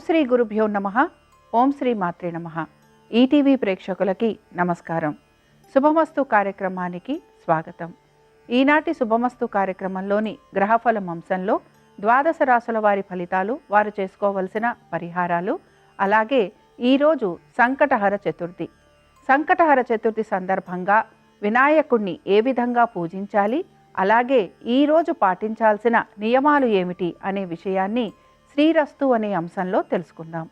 శ్రీ గురుభ్యో నమః. ఓం శ్రీ మాత్రే నమః. ఈటీవీ ప్రేక్షకులకి నమస్కారం. శుభమస్తు కార్యక్రమానికి స్వాగతం. ఈనాటి శుభమస్తు కార్యక్రమంలోని గ్రహఫలం అంశంలో ద్వాదశ రాశుల వారి ఫలితాలు, వారు చేసుకోవలసిన పరిహారాలు, అలాగే ఈరోజు సంకటహర చతుర్థి. సంకటహర చతుర్థి సందర్భంగా వినాయకుణ్ణి ఏ విధంగా పూజించాలి, అలాగే ఈరోజు పాటించాల్సిన నియమాలు ఏమిటి అనే విషయాన్ని శ్రీరస్తు అనే అంశంలో తెలుసుకుందాం.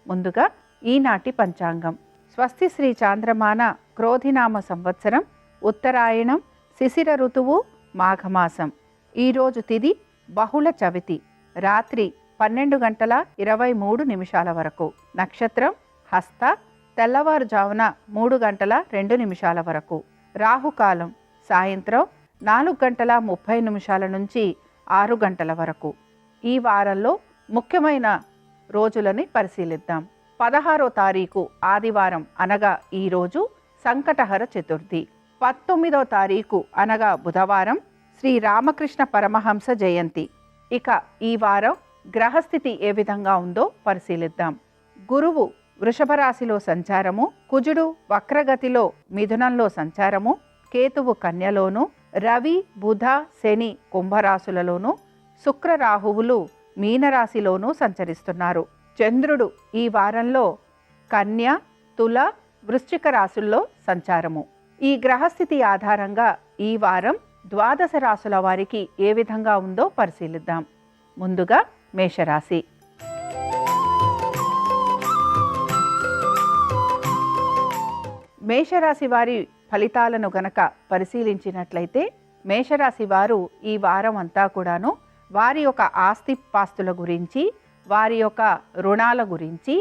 ముందుగా ఈనాటి పంచాంగం. స్వస్తి శ్రీ చాంద్రమాన క్రోధినామ సంవత్సరం, ఉత్తరాయణం, శిశిర ఋతువు, మాఘమాసం. ఈరోజు తిథి బహుళ చవితి, రాత్రి 12:23 వరకు. నక్షత్రం హస్త, తెల్లవారుజామున 3:02 వరకు. రాహుకాలం సాయంత్రం 4:30 నుంచి 6 వరకు. ఈ వారంలో ముఖ్యమైన రోజులని పరిశీలిద్దాం. 16వ తారీఖు ఆదివారం అనగా ఈరోజు సంకటహర చతుర్థి. 19వ తారీఖు అనగా బుధవారం శ్రీ రామకృష్ణ పరమహంస జయంతి. ఇక ఈ వారం గ్రహస్థితి ఏ విధంగా ఉందో పరిశీలిద్దాం. గురువు వృషభ రాశిలో సంచారము, కుజుడు వక్రగతిలో మిథునంలో సంచారము, కేతువు కన్యలోను, రవి బుధ శని కుంభరాశులలోను, శుక్ర రాహువులు మీనరాశిలోనూ సంచరిస్తున్నారు. చంద్రుడు ఈ వారంలో కన్య, తుల, వృశ్చిక రాశుల్లో సంచారము. ఈ గ్రహస్థితి ఆధారంగా ఈ వారం ద్వాదశ రాశుల వారికి ఏ విధంగా ఉందో పరిశీలిద్దాం. ముందుగా మేషరాశి. మేషరాశి వారి ఫలితాలను గనక పరిశీలించినట్లయితే, మేషరాశి వారు ఈ వారం అంతా కూడాను వారి యొక్క ఆస్తిపాస్తుల గురించి, వారి యొక్క రుణాల గురించి,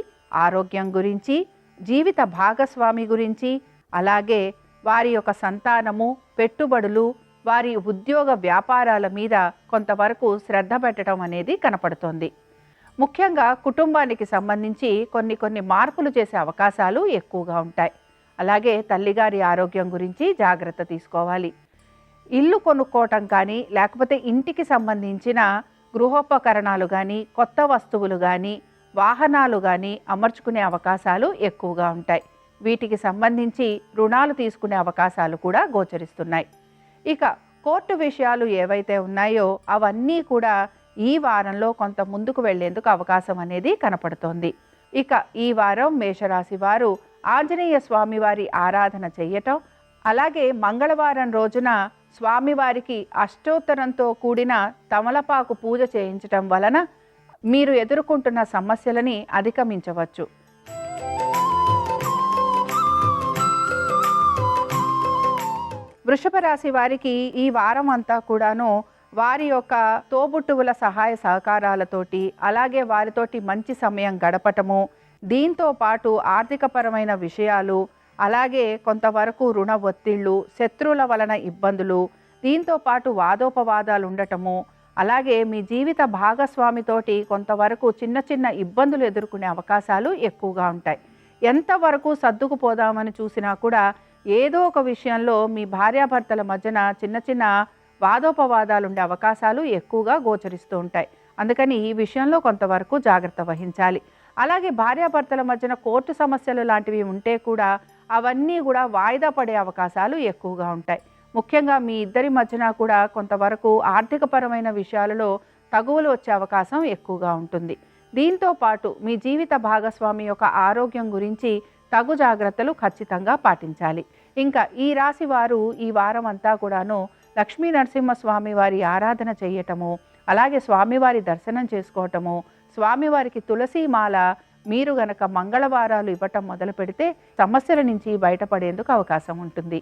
ఆరోగ్యం గురించి, జీవిత భాగస్వామి గురించి, అలాగే వారి యొక్క సంతానము, పెట్టుబడులు, వారి ఉద్యోగ వ్యాపారాల మీద కొంతవరకు శ్రద్ధ పెట్టడం అనేది కనపడుతోంది. ముఖ్యంగా కుటుంబానికి సంబంధించి కొన్ని మార్పులు చేసే అవకాశాలు ఎక్కువగా ఉంటాయి. అలాగే తల్లిగారి ఆరోగ్యం గురించి జాగ్రత్త తీసుకోవాలి. ఇల్లు కొనుక్కోవటం కానీ, లేకపోతే ఇంటికి సంబంధించిన గృహోపకరణాలు కానీ, కొత్త వస్తువులు కానీ, వాహనాలు కానీ అమర్చుకునే అవకాశాలు ఎక్కువగా ఉంటాయి. వీటికి సంబంధించి రుణాలు తీసుకునే అవకాశాలు కూడా గోచరిస్తున్నాయి. ఇక కోర్టు విషయాలు ఏవైతే ఉన్నాయో అవన్నీ కూడా ఈ వారంలో కొంత ముందుకు వెళ్లేందుకు అవకాశం అనేది కనపడుతోంది. ఇక ఈ వారం మేషరాశి వారు ఆంజనేయ స్వామివారి ఆరాధన చెయ్యటం, అలాగే మంగళవారం రోజున స్వామివారికి అష్టోత్తరంతో కూడిన తమలపాకు పూజ చేయించటం వలన మీరు ఎదుర్కొంటున్న సమస్యలని అధిగమించవచ్చు. వృషభ రాశి వారికి ఈ వారం అంతా కూడాను వారి యొక్క తోబుట్టువుల సహాయ సహకారాలతోటి, అలాగే వారితోటి మంచి సమయం గడపటము, దీంతో పాటు ఆర్థికపరమైన విషయాలు, అలాగే కొంతవరకు రుణ ఒత్తిళ్ళు, శత్రువుల వలన ఇబ్బందులు, దీంతో పాటు వాదోపవాదాలు ఉండటము, అలాగే మీ జీవిత భాగస్వామితోటి కొంతవరకు చిన్న ఇబ్బందులు ఎదుర్కొనే అవకాశాలు ఎక్కువగా ఉంటాయి. ఎంతవరకు సర్దుకుపోదామని చూసినా కూడా ఏదో ఒక విషయంలో మీ భార్యాభర్తల మధ్యన చిన్న వాదోపవాదాలు ఉండే అవకాశాలు ఎక్కువగా గోచరిస్తూ ఉంటాయి. అందుకని ఈ విషయంలో కొంతవరకు జాగ్రత్త వహించాలి. అలాగే భార్యాభర్తల మధ్యన కోర్టు సమస్యలు లాంటివి ఉంటే కూడా అవన్నీ కూడా వాయిదా పడే అవకాశాలు ఎక్కువగా ఉంటాయి. ముఖ్యంగా మీ ఇద్దరి మధ్యన కూడా కొంతవరకు ఆర్థికపరమైన విషయాలలో తగువలు వచ్చే అవకాశం ఎక్కువగా ఉంటుంది. దీంతో పాటు మీ జీవిత భాగస్వామి యొక్క ఆరోగ్యం గురించి తగు జాగ్రత్తలు ఖచ్చితంగా పాటించాలి. ఇంకా ఈ రాశి వారు ఈ వారం అంతా కూడాను లక్ష్మీ నరసింహస్వామి వారి ఆరాధన చేయటము, అలాగే స్వామివారి దర్శనం చేసుకోవటము, స్వామివారికి తులసీమాల మీరు గనక మంగళవారాలు ఇవ్వటం మొదలు పెడితే సమస్యల నుంచి బయటపడేందుకు అవకాశం ఉంటుంది.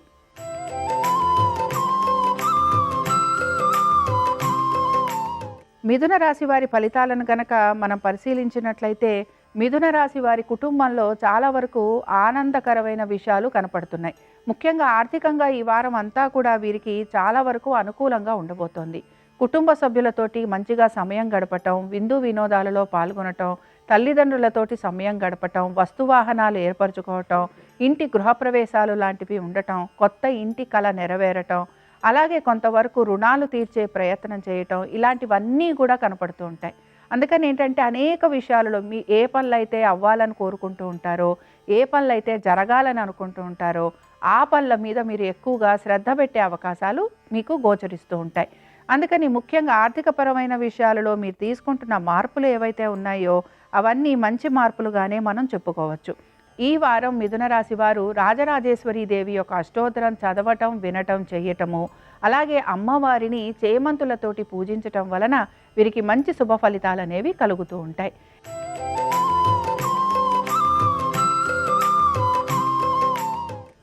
మిథున రాశి వారి ఫలితాలను గనక మనం పరిశీలించినట్లయితే, మిథున రాశి వారి కుటుంబంలో చాలా వరకు ఆనందకరమైన విషయాలు కనపడుతున్నాయి. ముఖ్యంగా ఆర్థికంగా ఈ వారం అంతా కూడా వీరికి చాలా వరకు అనుకూలంగా ఉండబోతోంది. కుటుంబ సభ్యులతోటి మంచిగా సమయం గడపటం, విందు వినోదాలలో పాల్గొనటం, తల్లిదండ్రులతోటి సమయం గడపటం, వస్తువాహనాలు ఏర్పరచుకోవటం, ఇంటి గృహప్రవేశాలు లాంటివి ఉండటం, కొత్త ఇంటి కళ నెరవేరటం, అలాగే కొంతవరకు రుణాలు తీర్చే ప్రయత్నం చేయటం, ఇలాంటివన్నీ కూడా కనపడుతూ ఉంటాయి. అందుకని ఏంటంటే అనేక విషయాలలో మీ ఏ పనులైతే అవ్వాలని కోరుకుంటూ ఉంటారో, ఏ పనులైతే జరగాలని అనుకుంటూ ఉంటారో, ఆ పనుల మీద మీరు ఎక్కువగా శ్రద్ధ పెట్టే అవకాశాలు మీకు గోచరిస్తూ ఉంటాయి. అందుకని ముఖ్యంగా ఆర్థికపరమైన విషయాలలో మీరు తీసుకుంటున్న మార్పులు ఏవైతే ఉన్నాయో అవన్నీ మంచి మార్పులుగానే మనం చెప్పుకోవచ్చు. ఈ వారం మిథున రాశి వారు రాజరాజేశ్వరి దేవి యొక్క అష్టోత్తరం చదవటం, వినటం, చెయ్యటము, అలాగే అమ్మవారిని చేమంతులతోటి పూజించటం వలన వీరికి మంచి శుభ ఫలితాలు అనేవి కలుగుతూ ఉంటాయి.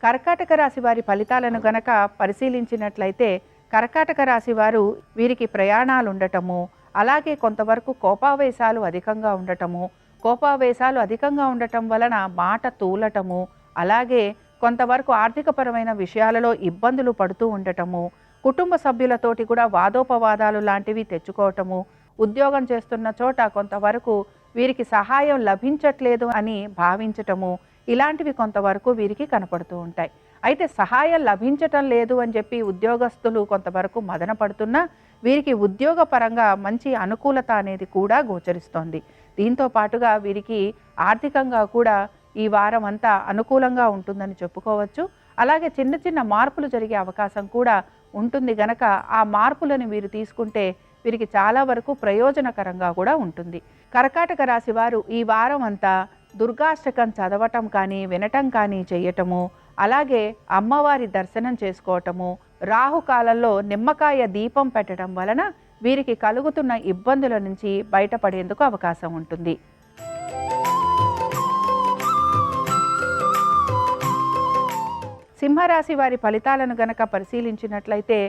కర్కాటక రాశి వారి ఫలితాలను గనక పరిశీలించినట్లయితే కర్కాటక రాశి వారు వీరికి ప్రయాణాలు ఉండటము, అలాగే కొంతవరకు కోపావేశాలు అధికంగా ఉండటము, కోపావేశాలు అధికంగా ఉండటం వలన మాట తూలటము, అలాగే కొంతవరకు ఆర్థికపరమైన విషయాలలో ఇబ్బందులు పడుతూ ఉండటము, కుటుంబ సభ్యులతోటి కూడా వాదోపవాదాలు లాంటివి తెచ్చుకోవటము, ఉద్యోగం చేస్తున్న చోట కొంతవరకు వీరికి సహాయం లభించట్లేదు అని భావించటము, ఇలాంటివి కొంతవరకు వీరికి కనపడుతూ ఉంటాయి. అయితే సహాయం లభించటం లేదు అని చెప్పి ఉద్యోగస్తులు కొంతవరకు మదన పడుతున్నా వీరికి ఉద్యోగపరంగా మంచి అనుకూలత అనేది కూడా గోచరిస్తోంది. దీంతో పాటుగా వీరికి ఆర్థికంగా కూడా ఈ వారం అంతా అనుకూలంగా ఉంటుందని చెప్పుకోవచ్చు. అలాగే చిన్న చిన్న మార్పులు జరిగే అవకాశం కూడా ఉంటుంది గనక ఆ మార్పులను వీరు తీసుకుంటే వీరికి చాలా వరకు ప్రయోజనకరంగా కూడా ఉంటుంది. కర్కాటక రాశి వారు ఈ వారం అంతా దుర్గాష్టకం చదవటం కానీ, వినటం కానీ చేయటము, అలాగే అమ్మవారి దర్శనం చేసుకోవటము, రాహుకాలంలో నిమ్మకాయ దీపం పెట్టడం వలన వీరికి కలుగుతున్న ఇబ్బందుల నుంచి బయటపడేందుకు అవకాశం ఉంటుంది. సింహరాశి వారి ఫలితాలను గనక పరిశీలించినట్లయితే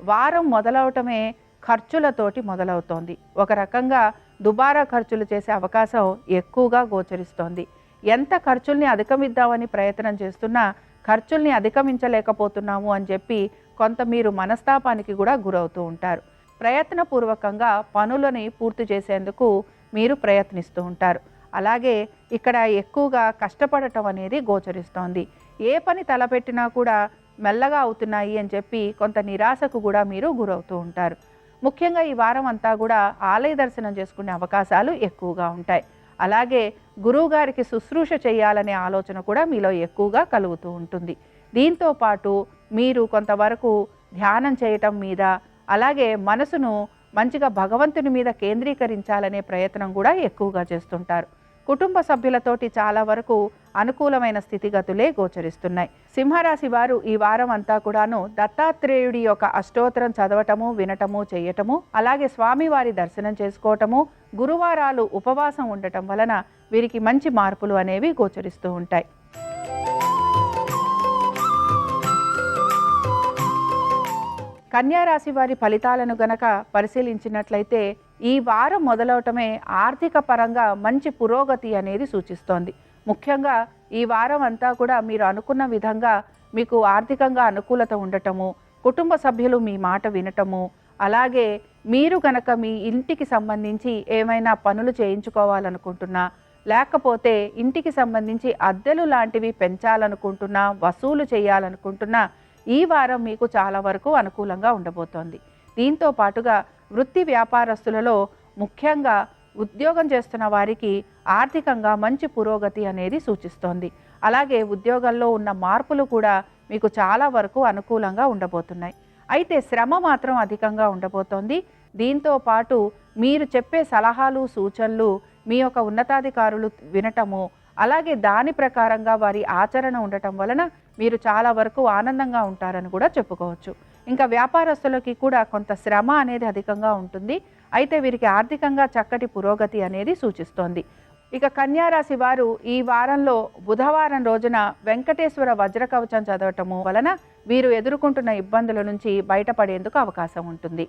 వారం మొదలవటమే ఖర్చులతోటి మొదలవుతోంది. ఒక రకంగా దుబారా ఖర్చులు చేసే అవకాశం ఎక్కువగా గోచరిస్తోంది. ఎంత ఖర్చుల్ని అధిగమిద్దామని ప్రయత్నం చేస్తున్నా ఖర్చుల్ని అధిగమించలేకపోతున్నాము అని చెప్పి కొంత మీరు మనస్తాపానికి కూడా గురవుతూ ఉంటారు. ప్రయత్నపూర్వకంగా పనులని పూర్తి చేసేందుకు మీరు ప్రయత్నిస్తూ ఉంటారు. అలాగే ఇక్కడ ఎక్కువగా కష్టపడటం అనేది గోచరిస్తోంది. ఏ పని తలపెట్టినా కూడా మెల్లగా అవుతున్నాయి అని చెప్పి కొంత నిరాశకు కూడా మీరు గురవుతూ ఉంటారు. ముఖ్యంగా ఈ వారం అంతా కూడా ఆలయ దర్శనం చేసుకునే అవకాశాలు ఎక్కువగా ఉంటాయి. అలాగే గురువుగారికి శుశ్రూష చేయాలనే ఆలోచన కూడా మీలో ఎక్కువగా కలుగుతూ ఉంటుంది. దీంతో పాటు మీరు కొంతవరకు ధ్యానం చేయటం మీద, అలాగే మనసును మంచిగా భగవంతుని మీద కేంద్రీకరించాలనే ప్రయత్నం కూడా ఎక్కువగా చేస్తుంటారు. కుటుంబ సభ్యులతోటి చాలా వరకు అనుకూలమైన స్థితిగతులే గోచరిస్తున్నాయి. సింహరాశి వారు ఈ వారం అంతా కూడాను దత్తాత్రేయుడి యొక్క అష్టోత్తరం చదవటము, వినటము, చేయటము, అలాగే స్వామివారి దర్శనం చేసుకోవటము, గురువారాలు ఉపవాసం ఉండటం వలన వీరికి మంచి మార్పులు అనేవి గోచరిస్తూ ఉంటాయి. కన్యా రాశి వారి ఫలితాలను గనక పరిశీలించినట్లయితే ఈ వారం మొదలవటమే ఆర్థిక పరంగా మంచి పురోగతి అనేది సూచిస్తోంది. ముఖ్యంగా ఈ వారం అంతా కూడా మీరు అనుకున్న విధంగా మీకు ఆర్థికంగా అనుకూలత ఉండటము, కుటుంబ సభ్యులు మీ మాట వినటము, అలాగే మీరు గనక మీ ఇంటికి సంబంధించి ఏమైనా పనులు చేయించుకోవాలనుకుంటున్నా, లేకపోతే ఇంటికి సంబంధించి అద్దెలు లాంటివి పెంచాలనుకుంటున్నా, వసూలు చేయాలనుకుంటున్నా ఈ వారం మీకు చాలా వరకు అనుకూలంగా ఉండబోతోంది. దీంతో పాటుగా వృత్తి వ్యాపారస్తులలో ముఖ్యంగా ఉద్యోగం చేస్తున్న వారికి ఆర్థికంగా మంచి పురోగతి అనేది సూచిస్తోంది. అలాగే ఉద్యోగంలో ఉన్న మార్పులు కూడా మీకు చాలా వరకు అనుకూలంగా ఉండబోతున్నాయి. అయితే శ్రమ మాత్రం అధికంగా ఉండబోతోంది. దీంతో పాటు మీరు చెప్పే సలహాలు, సూచనలు మీ యొక్క ఉన్నతాధికారులు వినటము, అలాగే దాని ప్రకారంగా వారి ఆచరణ ఉండటం వలన మీరు చాలా వరకు ఆనందంగా ఉంటారని కూడా చెప్పుకోవచ్చు. ఇంకా వ్యాపారస్తులకి కూడా కొంత శ్రమ అనేది అధికంగా ఉంటుంది. అయితే వీరికి ఆర్థికంగా చక్కటి పురోగతి అనేది సూచిస్తోంది. ఇక కన్యా రాశి వారు ఈ వారంలో బుధవారం రోజున వెంకటేశ్వర వజ్రకవచం చదవటము వలన వీరు ఎదుర్కొంటున్న ఇబ్బందుల నుంచి బయటపడేందుకు అవకాశం ఉంటుంది.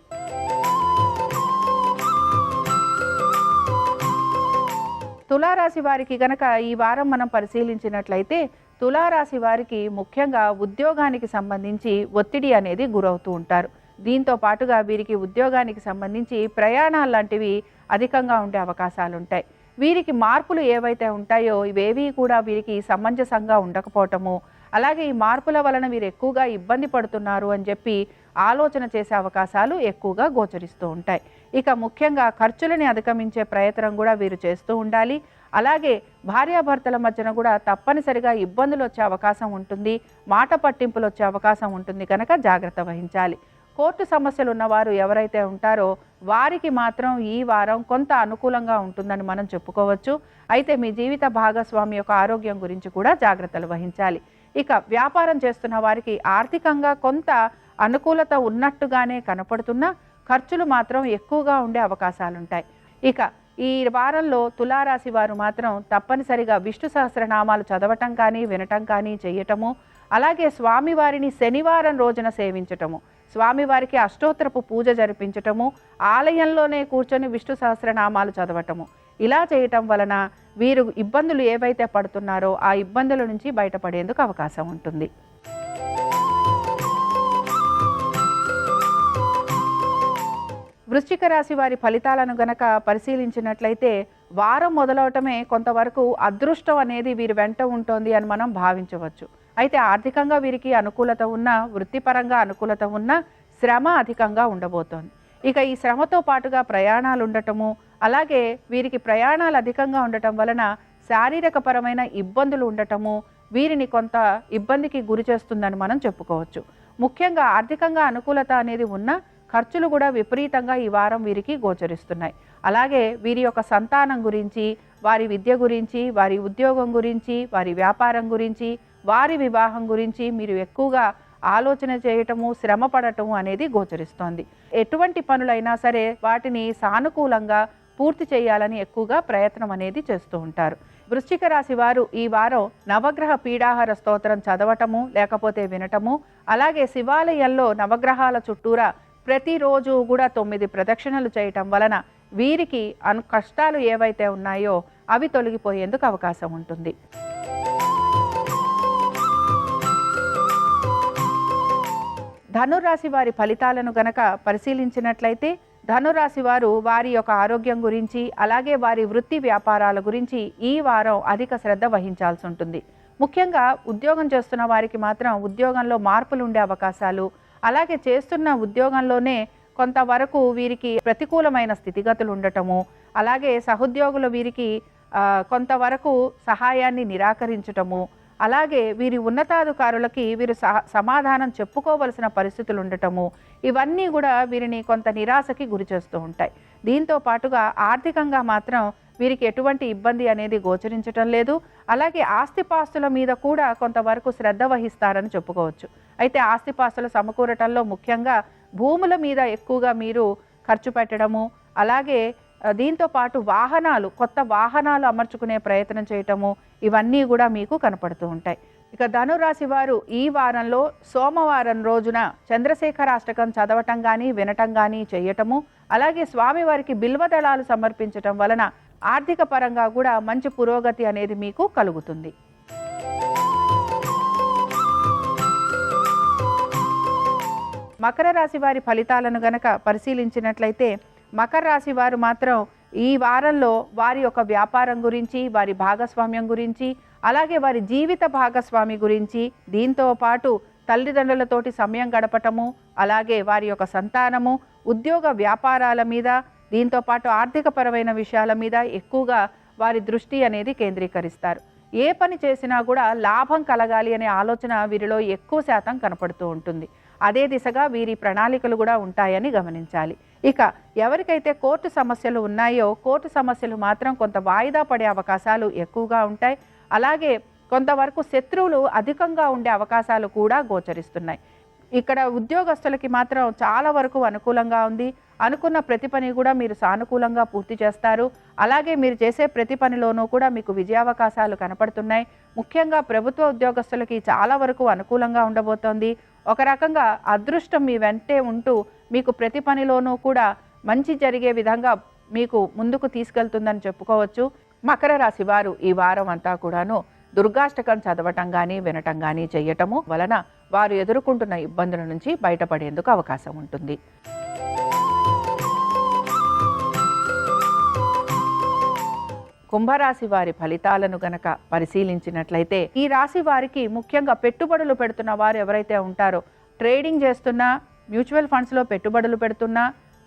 తులారాశి వారికి గనక ఈ వారం మనం పరిశీలించినట్లయితే తులారాశి వారికి ముఖ్యంగా ఉద్యోగానికి సంబంధించి ఒత్తిడి అనేది గురవుతూ ఉంటారు. దీంతో పాటుగా వీరికి ఉద్యోగానికి సంబంధించి ప్రయాణాలు లాంటివి అధికంగా ఉండే అవకాశాలు ఉంటాయి. వీరికి మార్పులు ఏవైతే ఉంటాయో ఇవేవి కూడా వీరికి సమంజసంగా ఉండకపోవటము, అలాగే ఈ మార్పుల వలన వీరు ఎక్కువగా ఇబ్బంది పడుతున్నారు అని చెప్పి ఆలోచన చేసే అవకాశాలు ఎక్కువగా గోచరిస్తూ ఉంటాయి. ఇక ముఖ్యంగా ఖర్చులని అధిగమించే ప్రయత్నం కూడా వీరు చేస్తూ ఉండాలి. అలాగే భార్యాభర్తల మధ్యన కూడా తప్పనిసరిగా ఇబ్బందులు వచ్చే అవకాశం ఉంటుంది, మాట పట్టింపులు వచ్చే అవకాశం ఉంటుంది కనుక జాగ్రత్త వహించాలి. కోర్టు సమస్యలు ఉన్నవారు ఎవరైతే ఉంటారో వారికి మాత్రం ఈ వారం కొంత అనుకూలంగా ఉంటుందని మనం చెప్పుకోవచ్చు. అయితే మీ జీవిత భాగస్వామి యొక్క ఆరోగ్యం గురించి కూడా జాగ్రత్తలు వహించాలి. ఇక వ్యాపారం చేస్తున్న వారికి ఆర్థికంగా కొంత అనుకూలత ఉన్నట్టుగానే కనపడుతున్నా ఖర్చులు మాత్రం ఎక్కువగా ఉండే అవకాశాలుంటాయి. ఇక ఈ వారంలో తులారాశి వారు మాత్రం తప్పనిసరిగా విష్ణు సహస్రనామాలు చదవటం కానీ వినటం కానీ చేయటము, అలాగే స్వామివారిని శనివారం రోజున సేవించటము, స్వామివారికి అష్టోత్తరపు పూజ జరిపించటము, ఆలయంలోనే కూర్చొని విష్ణు సహస్రనామాలు చదవటము, ఇలా చేయటం వలన వీరు ఇబ్బందులు ఏవైతే పడుతున్నారో ఆ ఇబ్బందుల నుంచి బయటపడేందుకు అవకాశం ఉంటుంది. వృశ్చిక రాశి వారి ఫలితాలను గనక పరిశీలించినట్లయితే వారం మొదలవటమే కొంతవరకు అదృష్టం అనేది వీరి వెంట ఉంటుంది అని మనం భావించవచ్చు. అయితే ఆర్థికంగా వీరికి అనుకూలత ఉన్నా, వృత్తిపరంగా అనుకూలత ఉన్నా శ్రమ అధికంగా ఉండబోతోంది. ఇక ఈ శ్రమతో పాటుగా ప్రయాణాలు ఉండటము, అలాగే వీరికి ప్రయాణాలు అధికంగా ఉండటం వలన శారీరకపరమైన ఇబ్బందులు ఉండటము వీరిని కొంత ఇబ్బందికి గురి చేస్తుందని మనం చెప్పుకోవచ్చు. ముఖ్యంగా ఆర్థికంగా అనుకూలత అనేది ఉన్నా ఖర్చులు కూడా విపరీతంగా ఈ వారం వీరికి గోచరిస్తున్నాయి. అలాగే వీరి యొక్క సంతానం గురించి, వారి విద్య గురించి, వారి ఉద్యోగం గురించి, వారి వ్యాపారం గురించి, వారి వివాహం గురించి మీరు ఎక్కువగా ఆలోచన చేయటము, శ్రమ పడటము అనేది గోచరిస్తోంది. ఎటువంటి పనులైనా సరే వాటిని సానుకూలంగా పూర్తి చేయాలని ఎక్కువగా ప్రయత్నం అనేది చేస్తూ ఉంటారు. వృశ్చిక రాశి వారు ఈ వారం నవగ్రహ పీడాహార స్తోత్రం చదవటము లేకపోతే వినటము, అలాగే శివాలయంలో నవగ్రహాల చుట్టూరా ప్రతిరోజు కూడా 9 ప్రదక్షిణలు చేయటం వలన వీరికి కష్టాలు ఏవైతే ఉన్నాయో అవి తొలగిపోయేందుకు అవకాశం ఉంటుంది. ధనురాశి వారి ఫలితాలను గనక పరిశీలించినట్లయితే ధనురాశి వారు వారి యొక్క ఆరోగ్యం గురించి, అలాగే వారి వృత్తి వ్యాపారాల గురించి ఈ వారం అధిక శ్రద్ధ వహించాల్సి ఉంటుంది. ముఖ్యంగా ఉద్యోగం చేస్తున్న వారికి మాత్రం ఉద్యోగంలో మార్పులు ఉండే అవకాశాలు, అలాగే చేస్తున్న ఉద్యోగంలోనే కొంతవరకు వీరికి ప్రతికూలమైన స్థితిగతులు ఉండటము, అలాగే సహోద్యోగులు వీరికి కొంతవరకు సహాయాన్ని నిరాకరించటము, అలాగే వీరి ఉన్నతాధికారులకి వీరు సమాధానం చెప్పుకోవలసిన పరిస్థితులు ఉండటము, ఇవన్నీ కూడా వీరిని కొంత నిరాశకి గురి చేస్తూ ఉంటాయి. దీంతో పాటుగా ఆర్థికంగా మాత్రం వీరికి ఎటువంటి ఇబ్బంది అనేది గోచరించటం లేదు. అలాగే ఆస్తిపాస్తుల మీద కూడా కొంతవరకు శ్రద్ధ వహిస్తారని చెప్పుకోవచ్చు. అయితే ఆస్తిపాస్తులు సమకూరటంలో ముఖ్యంగా భూముల మీద ఎక్కువగా మీరు ఖర్చు పెట్టడము, అలాగే దీంతో పాటు వాహనాలు, కొత్త వాహనాలు అమర్చుకునే ప్రయత్నం చేయటము, ఇవన్నీ కూడా మీకు కనపడుతూ ఉంటాయి. ఇక ధనురాశి వారు ఈ వారంలో సోమవారం రోజున చంద్రశేఖరాష్టకం చదవటం కానీ వినటం కానీ చేయటము, అలాగే స్వామివారికి బిల్వదళాలు సమర్పించటం వలన ఆర్థిక పరంగా కూడా మంచి పురోగతి అనేది మీకు కలుగుతుంది. మకర రాశి వారి ఫలితాలను గనక పరిశీలించినట్లయితే మకర రాశి వారు మాత్రం ఈ వారంలో వారి యొక్క వ్యాపారం గురించి, వారి భాగస్వామ్యం గురించి, అలాగే వారి జీవిత భాగస్వామి గురించి, దీంతో పాటు తల్లిదండ్రులతోటి సమయం గడపటము, అలాగే వారి యొక్క సంతానము, ఉద్యోగ వ్యాపారాల మీద, దీంతో పాటు ఆర్థికపరమైన విషయాల మీద ఎక్కువగా వారి దృష్టి అనేది కేంద్రీకరిస్తారు. ఏ పని చేసినా కూడా లాభం కలగాలి అనే ఆలోచన వీరిలో ఎక్కువ శాతం కనపడుతూ ఉంటుంది. అదే దిశగా వీరి ప్రణాళికలు కూడా ఉంటాయని గమనించాలి. ఇక ఎవరికైతే కోర్టు సమస్యలు ఉన్నాయో కోర్టు సమస్యలు మాత్రం కొంత వాయిదా పడే అవకాశాలు ఎక్కువగా ఉంటాయి. అలాగే కొంతవరకు శత్రువులు అధికంగా ఉండే అవకాశాలు కూడా గోచరిస్తున్నాయి. ఇక్కడ ఉద్యోగస్తులకి మాత్రం చాలా వరకు అనుకూలంగా ఉంది. అనుకున్న ప్రతి పని కూడా మీరు సానుకూలంగా పూర్తి చేస్తారు. అలాగే మీరు చేసే ప్రతి పనిలోనూ కూడా మీకు విజయావకాశాలు కనపడుతున్నాయి. ముఖ్యంగా ప్రభుత్వ ఉద్యోగస్తులకి చాలా వరకు అనుకూలంగా ఉండబోతోంది. ఒక రకంగా అదృష్టం మీ వెంటే ఉంటూ మీకు ప్రతి పనిలోనూ కూడా మంచి జరిగే విధంగా మీకు ముందుకు తీసుకెళ్తుందని చెప్పుకోవచ్చు. మకర రాశి వారు ఈ వారం అంతా కూడాను దుర్గాష్టకం చదవటం కానీ వినటం కానీ చేయటము వలన వారు ఎదుర్కొంటున్న ఇబ్బందుల నుంచి బయటపడేందుకు అవకాశం ఉంటుంది. కుంభరాశి వారి ఫలితాలను గనక పరిశీలించినట్లయితే ఈ రాశి వారికి ముఖ్యంగా పెట్టుబడులు పెడుతున్న వారు ఎవరైతే ఉంటారో, ట్రేడింగ్ చేస్తున్నా, మ్యూచువల్ ఫండ్స్లో పెట్టుబడులు పెడుతున్నా,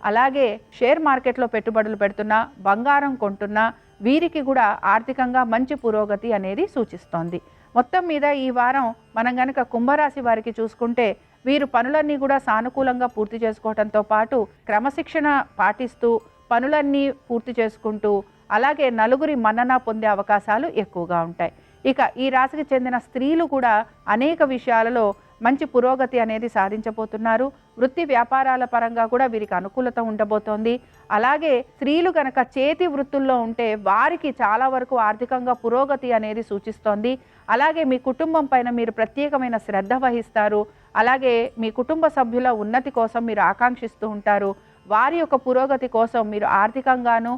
అలాగే షేర్ మార్కెట్లో పెట్టుబడులు పెడుతున్నా, బంగారం కొంటున్నా వీరికి కూడా ఆర్థికంగా మంచి పురోగతి అనేది సూచిస్తోంది. మొత్తం మీద ఈ వారం మనం గనక కుంభరాశి వారికి చూసుకుంటే వీరు పనులన్నీ కూడా సానుకూలంగా పూర్తి చేసుకోవడంతో పాటు క్రమశిక్షణ పాటిస్తూ పనులన్నీ పూర్తి చేసుకుంటూ అలాగే నలుగురి మన్నన పొందే అవకాశాలు ఎక్కువగా ఉంటాయి. ఇక ఈ రాశికి చెందిన స్త్రీలు కూడా అనేక విషయాలలో మంచి పురోగతి అనేది సాధించబోతున్నారు. వృత్తి వ్యాపారాల పరంగా కూడా వీరికి అనుకూలత ఉండబోతోంది. అలాగే స్త్రీలు కనుక చేతి వృత్తుల్లో ఉంటే వారికి చాలా వరకు ఆర్థికంగా పురోగతి అనేది సూచిస్తోంది. అలాగే మీ కుటుంబం పైన మీరు ప్రత్యేకమైన శ్రద్ధ వహిస్తారు. అలాగే మీ కుటుంబ సభ్యుల ఉన్నతి కోసం మీరు ఆకాంక్షిస్తూ ఉంటారు. వారి యొక్క పురోగతి కోసం మీరు ఆర్థికంగాను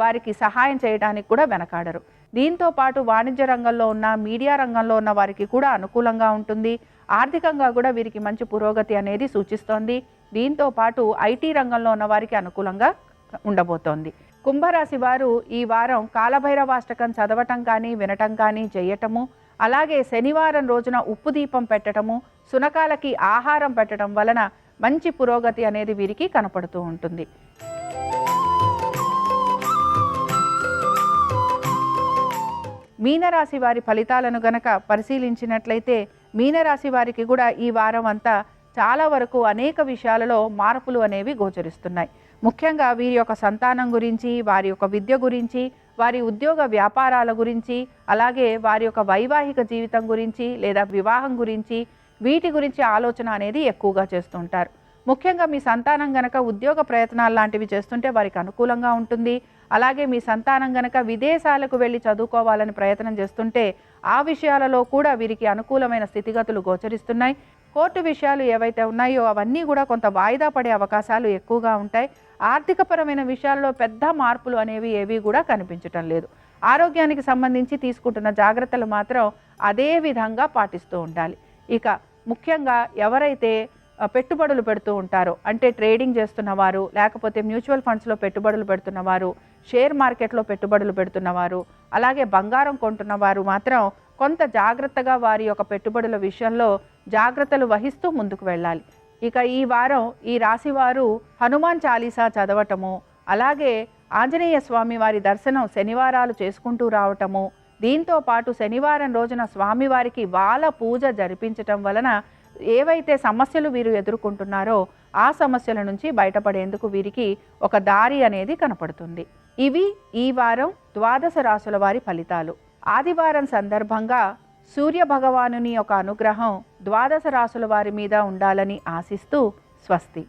వారికి సహాయం చేయడానికి కూడా వెనకాడరు. దీంతో పాటు వాణిజ్య రంగంలో ఉన్న, మీడియా రంగంలో ఉన్న వారికి కూడా అనుకూలంగా ఉంటుంది. ఆర్థికంగా కూడా వీరికి మంచి పురోగతి అనేది సూచిస్తోంది. దీంతో పాటు ఐటీ రంగంలో ఉన్న వారికి అనుకూలంగా ఉండబోతోంది. కుంభరాశి వారు ఈ వారం కాలభైరవాష్టకం చదవటం కానీ వినటం కానీ చేయటము, అలాగే శనివారం రోజున ఉప్పు దీపం పెట్టడము, సునకాలకి ఆహారం పెట్టడం వలన మంచి పురోగతి అనేది వీరికి కనపడుతూ ఉంటుంది. మీనరాశి వారి ఫలితాలను గనక పరిశీలించినట్లయితే మీనరాశి వారికి కూడా ఈ వారం అంతా చాలా వరకు అనేక విషయాలలో మార్పులు అనేవి గోచరిస్తున్నాయి. ముఖ్యంగా వీరి యొక్క సంతానం గురించి, వారి యొక్క విద్య గురించి, వారి ఉద్యోగ వ్యాపారాల గురించి, అలాగే వారి యొక్క వైవాహిక జీవితం గురించి లేదా వివాహం గురించి, వీటి గురించి ఆలోచన అనేది ఎక్కువగా చేస్తుంటారు. ముఖ్యంగా మీ సంతానం గనక ఉద్యోగ ప్రయత్నాలు లాంటివి చేస్తుంటే వారికి అనుకూలంగా ఉంటుంది. అలాగే మీ సంతానం గనక విదేశాలకు వెళ్ళి చదువుకోవాలని ప్రయత్నం చేస్తుంటే ఆ విషయాలలో కూడా వీరికి అనుకూలమైన స్థితిగతులు గోచరిస్తున్నాయి. కోర్టు విషయాలు ఏవైతే ఉన్నాయో అవన్నీ కూడా కొంత వాయిదా పడే అవకాశాలు ఎక్కువగా ఉంటాయి. ఆర్థికపరమైన విషయాల్లో పెద్ద మార్పులు అనేవి ఏవి కూడా కనిపించటం లేదు. ఆరోగ్యానికి సంబంధించి తీసుకుంటున్న జాగ్రత్తలు మాత్రం అదే విధంగా పాటిస్తూ ఉండాలి. ఇక ముఖ్యంగా ఎవరైతే పెట్టుబడులు పెడుతూ ఉంటారో, అంటే ట్రేడింగ్ చేస్తున్నవారు, లేకపోతే మ్యూచువల్ ఫండ్స్లో పెట్టుబడులు పెడుతున్నవారు, షేర్ మార్కెట్లో పెట్టుబడులు పెడుతున్నవారు, అలాగే బంగారం కొంటున్నవారు మాత్రం కొంత జాగ్రత్తగా వారి యొక్క పెట్టుబడుల విషయంలో జాగ్రత్తలు వహిస్తూ ముందుకు వెళ్ళాలి. ఇక ఈ వారం ఈ రాశి వారు హనుమాన్ చాలీసా చదవటము, అలాగే ఆంజనేయ స్వామి వారి దర్శనం శనివారాలు చేసుకుంటూ రావటము, దీంతో పాటు శనివారం రోజున స్వామివారికి వాల పూజ జరిపించటం వలన ఏవైతే సమస్యలు వీరు ఎదుర్కొంటున్నారో ఆ సమస్యల నుంచి బయటపడేందుకు వీరికి ఒక దారి అనేది కనపడుతుంది. ఇవి ఈ వారం ద్వాదశ రాశుల వారి ఫలితాలు. ఆదివారం సందర్భంగా సూర్య భగవానుని యొక్క అనుగ్రహం ద్వాదశ రాశుల వారి మీద ఉండాలని ఆశిస్తూ స్వస్తి.